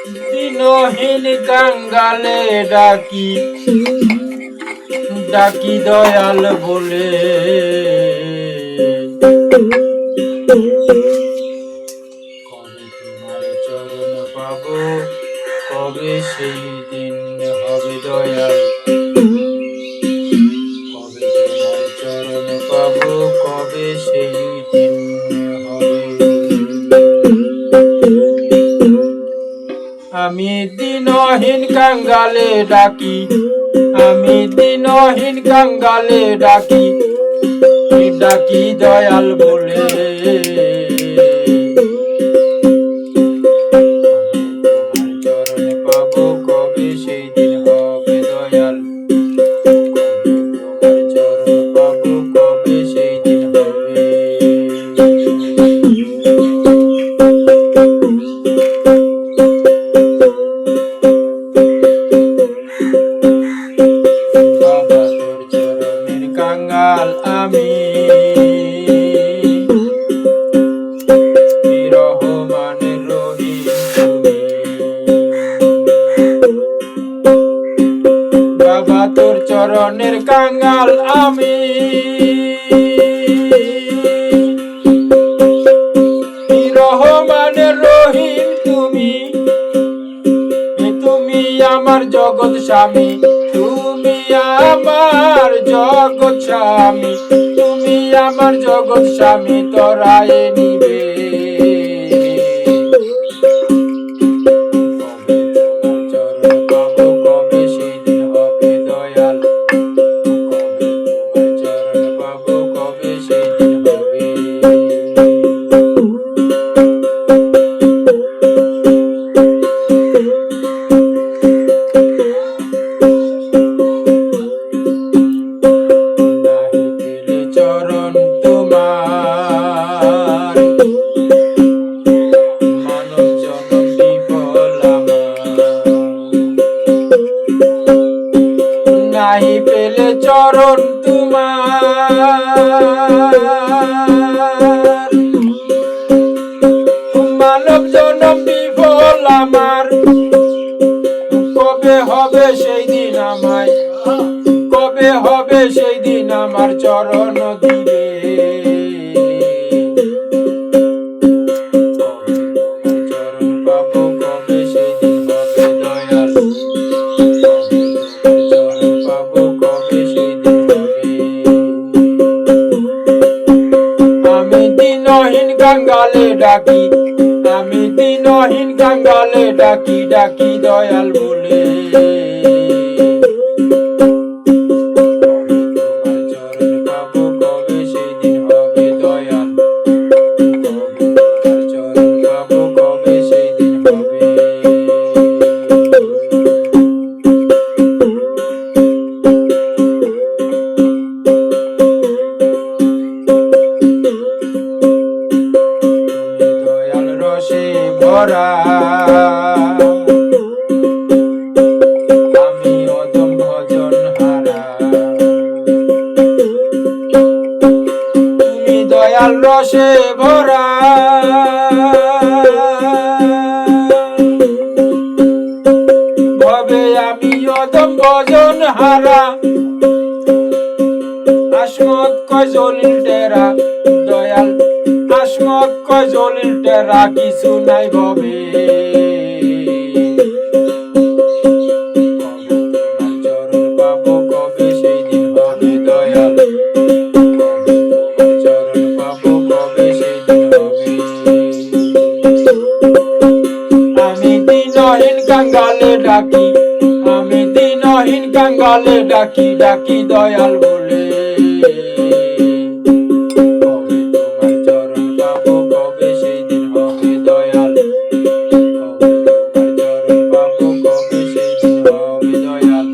দিনহীন কাঙ্গালে ডাকি ডাকি দয়াল বলে, কবে তোমার চরণ পাবো, কবে সেই দিন হবে দয়াল, কবে তোমার চরণ পাবো, কবে সেই দিন হবে। আমি দিনহীন কাঙ্গালে ডাকি, আমি দিনহীন কাঙ্গালে ডাকি ডাকি দয়াল বলে, তোমার চরণে পাবো, কবে সেই দিন হবে দয়াল, তোমার চরণ পাবো, কবে সেই দিন হবে। বাবা তোর চরণের কাঙ্গাল আমি, রহমানের রহিম তুমি। বাবা তোর চরণের কাঙ্গাল আমি, রহমানের রহিম তুমি। তুমি আমার জগৎ স্বামী, তুমি আমার জগৎ স্বামী, তুমি আমার জগৎ স্বামী, তরায়ে নিবে। কবে তোমার চরণ পাবো, কবে সেই দিন হবে দয়াল, কবে তোমার চরণ পাবো, কবে সেই দিন হবে। চরণ তোমার, মানব জনম বিফল আমার। নাহি পেলে চরণ তোমার, মানব জনম বিফল আমার। কবে হবে সেই দিন আমায়, কবে হবে সেই দিন আমার চরণ দিবে। কবে তোমার চরণ পাবো, কবে সেই দিন হবে দয়াল, কবে তোমার চরণ পাবো, কবে সেই দিন হবে। আমি দিনহীন কাঙ্গালে ডাকি, আমি দিনহীন কাঙ্গালে ডাকি ডাকি দয়াল বলে, কবে তোমার চরণ পাবো, কবে সেই দিন হবে দয়াল, কবে তোমার চরণ পাবো, কবে সেই দিন হবে। তুমি দয়াল রসে ভরা, আমি অদম ভজন হারা। তুমি দয়াল রসে ভরা, ভবে আমি অদম ভজন হারা। আসমত কয় জলিল টেরা দয়াল, আসমত কয় জলিল টেরা, কিছু নাই ভবে। কবে তোমার চরণ পাবো, কবে সেই দিন হবে দয়াল, কবে তোমার চরণ পাবো, কবে সেই দিন হবে। আমি দিনহীন কাঙ্গালে ডাকি, আমি দিনহীন কাঙ্গালে ডাকি ডাকি দয়াল বলে, কবে তোমার চরণ পাবো, কবে সেই দিন হবে দয়াল, কবে তোমার চরণ পাবো, কবে সেই দিন হবে দয়াল।